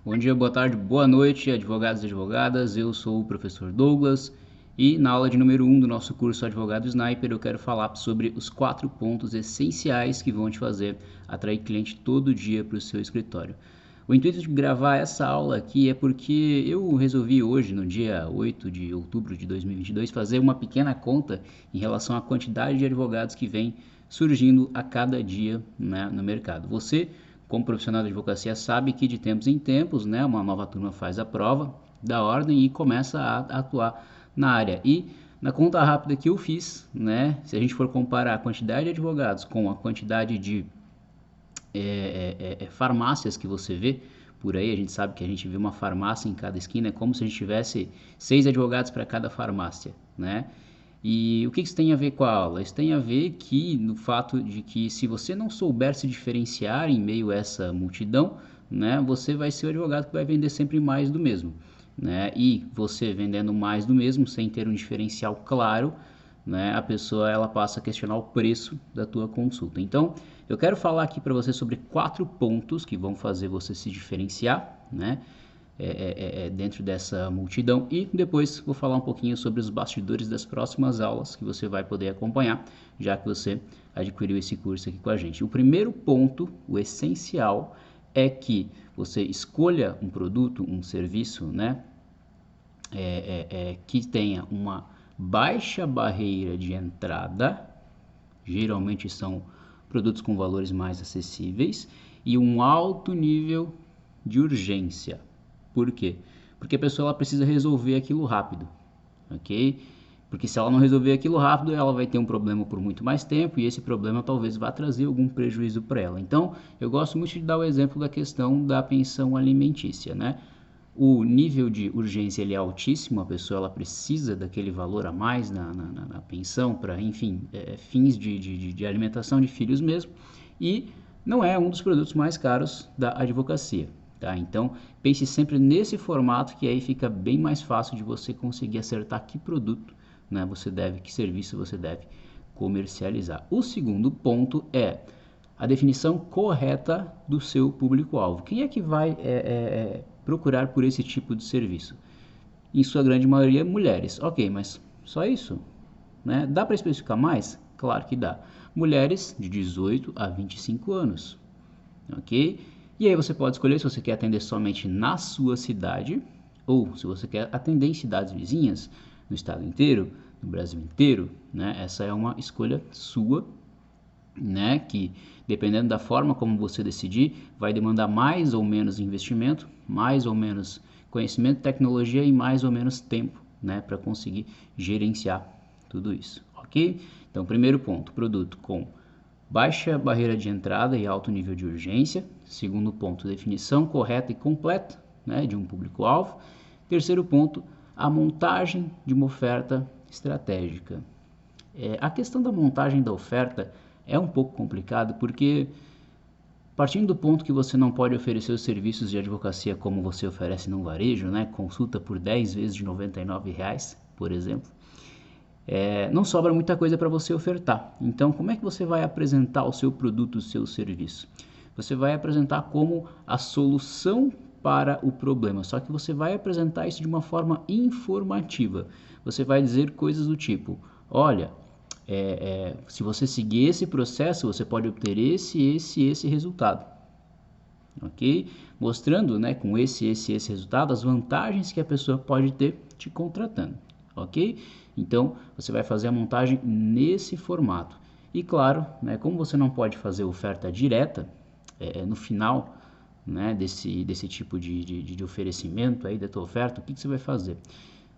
Bom dia, boa tarde, boa noite, advogados e advogadas. Eu sou o professor Douglas e na aula de número 1 do nosso curso Advogado Sniper eu quero falar sobre os 4 pontos essenciais que vão te fazer atrair cliente todo dia para o seu escritório. O intuito de gravar essa aula aqui é porque eu resolvi hoje, no dia 8 de outubro de 2022, fazer uma pequena conta em relação à quantidade de advogados que vem surgindo a cada dia, né, no mercado. Você, como profissional de advocacia, sabe que de tempos em tempos, né, uma nova turma faz a prova da ordem e começa a atuar na área. E na conta rápida que eu fiz, né, se a gente for comparar a quantidade de advogados com a quantidade de farmácias que você vê por aí, a gente sabe que a gente vê uma farmácia em cada esquina, é como se a gente tivesse 6 advogados para cada farmácia, né? E o que isso tem a ver com a aula? Isso tem a ver que no fato de que se você não souber se diferenciar em meio a essa multidão, né, você vai ser o advogado que vai vender sempre mais do mesmo, né? E você vendendo mais do mesmo sem ter um diferencial claro, né, a pessoa ela passa a questionar o preço da tua consulta. Então, eu quero falar aqui para você sobre 4 pontos que vão fazer você se diferenciar, né? Dentro dessa multidão e depois vou falar um pouquinho sobre os bastidores das próximas aulas que você vai poder acompanhar, já que você adquiriu esse curso aqui com a gente. O primeiro ponto, o essencial, é que você escolha um produto, um serviço, né, que tenha uma baixa barreira de entrada, geralmente são produtos com valores mais acessíveis, e um alto nível de urgência. Por quê? Porque a pessoa ela precisa resolver aquilo rápido, ok? Porque se ela não resolver aquilo rápido, ela vai ter um problema por muito mais tempo e esse problema talvez vá trazer algum prejuízo para ela. Então, eu gosto muito de dar o exemplo da questão da pensão alimentícia, né? O nível de urgência ele é altíssimo, a pessoa ela precisa daquele valor a mais na pensão para, enfim, fins de alimentação de filhos mesmo, e não é um dos produtos mais caros da advocacia. Tá? Então, pense sempre nesse formato que aí fica bem mais fácil de você conseguir acertar que produto, né, você deve, que serviço você deve comercializar. O segundo ponto é a definição correta do seu público-alvo. Quem é que vai procurar por esse tipo de serviço? Em sua grande maioria, mulheres. Ok, mas só isso? Né? Dá para especificar mais? Claro que dá. Mulheres de 18 a 25 anos. Ok? E aí você pode escolher se você quer atender somente na sua cidade ou se você quer atender em cidades vizinhas, no estado inteiro, no Brasil inteiro, né? Essa é uma escolha sua, né? Que dependendo da forma como você decidir, vai demandar mais ou menos investimento, mais ou menos conhecimento, tecnologia e mais ou menos tempo, né? Para conseguir gerenciar tudo isso, ok? Então, primeiro ponto, produto com baixa barreira de entrada e alto nível de urgência. Segundo ponto, definição correta e completa, né, de um público-alvo. Terceiro ponto, a montagem de uma oferta estratégica. A questão da montagem da oferta é um pouco complicado porque partindo do ponto que você não pode oferecer os serviços de advocacia como você oferece no varejo, né, consulta por 10 vezes de R$ 99, por exemplo, não sobra muita coisa para você ofertar. Então, como é que você vai apresentar o seu produto, o seu serviço? Você vai apresentar como a solução para o problema, só que você vai apresentar isso de uma forma informativa. Você vai dizer coisas do tipo, olha, se você seguir esse processo, você pode obter esse resultado. Ok? Mostrando, né, com esse resultado, as vantagens que a pessoa pode ter te contratando. Ok? Então, você vai fazer a montagem nesse formato. E claro, né, como você não pode fazer oferta direta, no final, né, desse tipo de oferecimento aí da tua oferta, o que você vai fazer?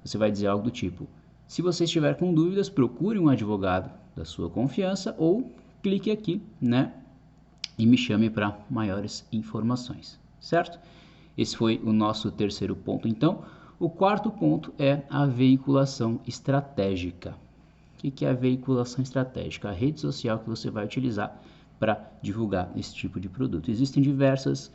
Você vai dizer algo do tipo, se você estiver com dúvidas, procure um advogado da sua confiança ou clique aqui, né, e me chame para maiores informações, certo? Esse foi o nosso terceiro ponto. Então, o quarto ponto é a veiculação estratégica. O que é a veiculação estratégica? A rede social que você vai utilizar para divulgar esse tipo de produto. Existem diversas,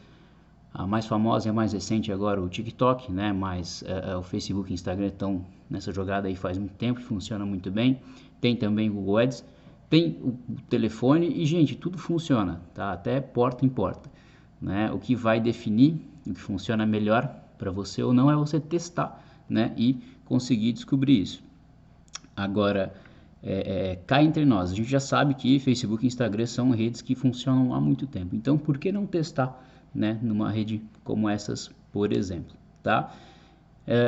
a mais famosa e a mais recente agora o TikTok, né? Mas o Facebook e o Instagram estão nessa jogada aí faz muito tempo, funciona muito bem. Tem também o Google Ads, tem o telefone e, gente, tudo funciona, tá? Até porta em porta, né? O que vai definir o que funciona melhor para você ou não é você testar, né, e conseguir descobrir isso. Agora, cá entre nós, a gente já sabe que Facebook e Instagram são redes que funcionam há muito tempo. Então, por que não testar, né, numa rede como essas, por exemplo, tá?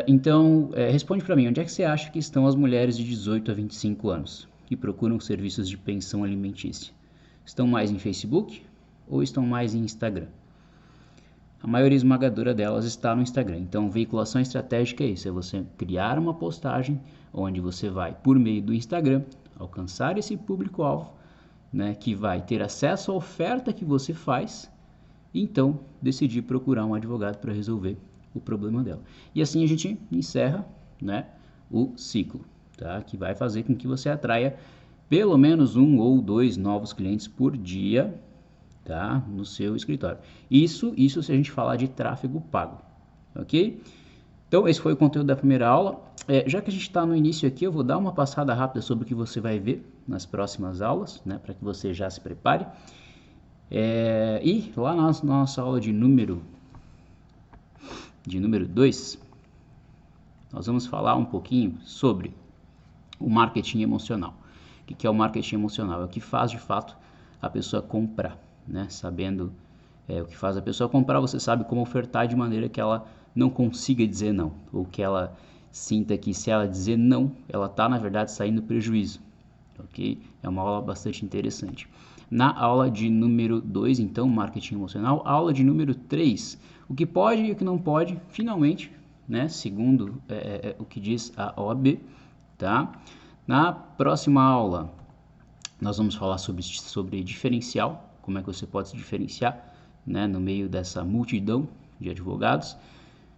Então, responde para mim, onde é que você acha que estão as mulheres de 18 a 25 anos que procuram serviços de pensão alimentícia? Estão mais em Facebook ou estão mais em Instagram? A maioria esmagadora delas está no Instagram. Então, veiculação estratégica é isso, é você criar uma postagem onde você vai, por meio do Instagram, alcançar esse público-alvo, né, que vai ter acesso à oferta que você faz, e então decidir procurar um advogado para resolver o problema dela. E assim a gente encerra, né, o ciclo, tá, que vai fazer com que você atraia pelo menos 1 ou 2 novos clientes por dia, tá, no seu escritório. Isso se a gente falar de tráfego pago, ok? Então esse foi o conteúdo da primeira aula. Já que a gente está no início aqui, eu vou dar uma passada rápida sobre o que você vai ver nas próximas aulas, né, para que você já se prepare. E lá na nossa aula de número 2, nós vamos falar um pouquinho sobre o marketing emocional. O que é o marketing emocional? É o que faz de fato a pessoa comprar, né? Sabendo o que faz a pessoa comprar, você sabe como ofertar de maneira que ela não consiga dizer não, ou que ela sinta que se ela dizer não, ela está na verdade saindo prejuízo, ok? É uma aula bastante interessante. Na aula de número 2, então, marketing emocional, aula de número 3, o que pode e o que não pode, finalmente, né, segundo o que diz a OAB, tá? Na próxima aula, nós vamos falar sobre diferencial, como é que você pode se diferenciar, né, no meio dessa multidão de advogados.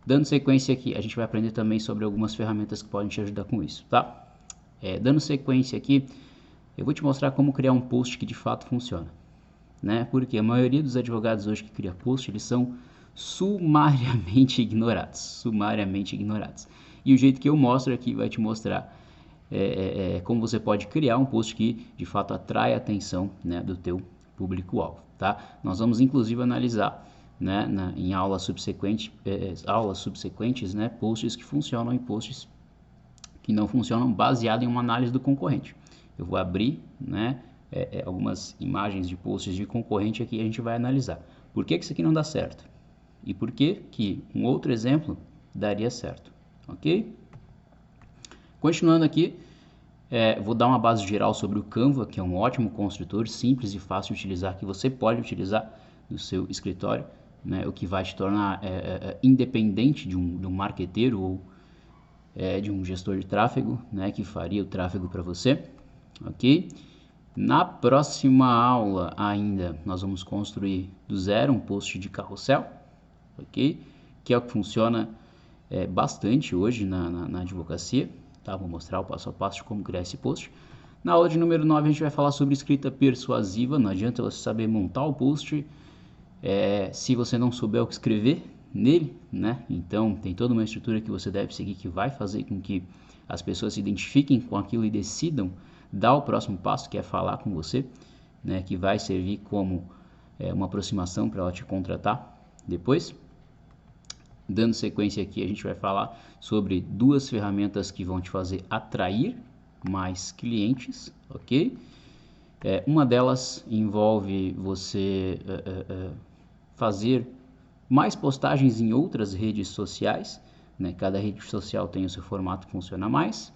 Dando sequência aqui, a gente vai aprender também sobre algumas ferramentas que podem te ajudar com isso, tá? Dando sequência aqui, eu vou te mostrar como criar um post que de fato funciona, né? Porque a maioria dos advogados hoje que cria post, eles são sumariamente ignorados, E o jeito que eu mostro aqui vai te mostrar como você pode criar um post que de fato atrai a atenção, né, do teu público-alvo, tá? Nós vamos inclusive analisar, né, em aulas subsequentes, né, posts que funcionam e posts que não funcionam, baseado em uma análise do concorrente. Eu vou abrir, né, algumas imagens de posts de concorrente aqui e a gente vai analisar. Por que isso aqui não dá certo? E por que um outro exemplo daria certo, ok? Continuando aqui, vou dar uma base geral sobre o Canva, que é um ótimo construtor, simples e fácil de utilizar, que você pode utilizar no seu escritório, né, o que vai te tornar independente de um marqueteiro ou de um gestor de tráfego, né, que faria o tráfego para você, ok? Na próxima aula ainda, nós vamos construir do zero um post de carrossel, ok? Que é o que funciona bastante hoje na advocacia, tá? Vou mostrar o passo a passo de como criar esse post. Na aula de número 9 a gente vai falar sobre escrita persuasiva. Não adianta você saber montar o post se você não souber o que escrever nele, né? Então tem toda uma estrutura que você deve seguir que vai fazer com que as pessoas se identifiquem com aquilo e decidam dar o próximo passo, que é falar com você, né? Que vai servir como uma aproximação para ela te contratar depois. Dando sequência aqui, a gente vai falar sobre 2 ferramentas que vão te fazer atrair mais clientes, ok? Uma delas envolve você fazer mais postagens em outras redes sociais, né? Cada rede social tem o seu formato que funciona mais.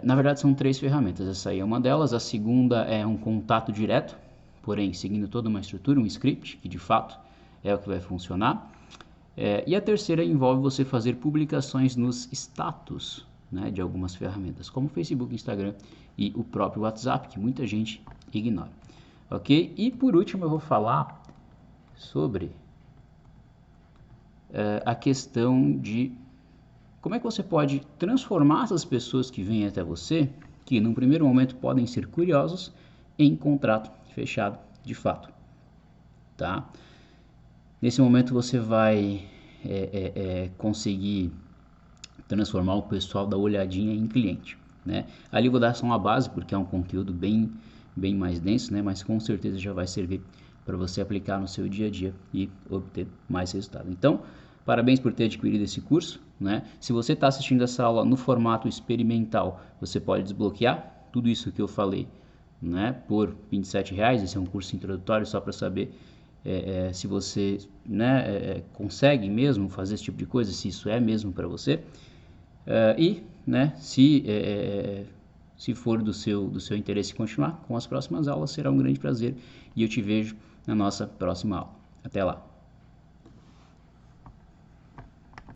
Na verdade são 3 ferramentas, essa aí é uma delas. A segunda é um contato direto, porém seguindo toda uma estrutura, um script, que de fato é o que vai funcionar. E a terceira envolve você fazer publicações nos status, né, de algumas ferramentas, como Facebook, Instagram e o próprio WhatsApp, que muita gente ignora. Ok? E por último eu vou falar sobre a questão de como é que você pode transformar essas pessoas que vêm até você, que num primeiro momento podem ser curiosos, em contrato fechado de fato, tá? Nesse momento você vai conseguir transformar o pessoal da olhadinha em cliente, né? Ali eu vou dar só uma base porque é um conteúdo bem mais denso, né? Mas com certeza já vai servir para você aplicar no seu dia a dia e obter mais resultado. Então, parabéns por ter adquirido esse curso, né? Se você está assistindo essa aula no formato experimental, você pode desbloquear tudo isso que eu falei, né, por R$27. Esse é um curso introdutório só para saber se você, né, consegue mesmo fazer esse tipo de coisa, se isso é mesmo para você. E, né, se for do seu interesse continuar com as próximas aulas, será um grande prazer e eu te vejo na nossa próxima aula. Até lá!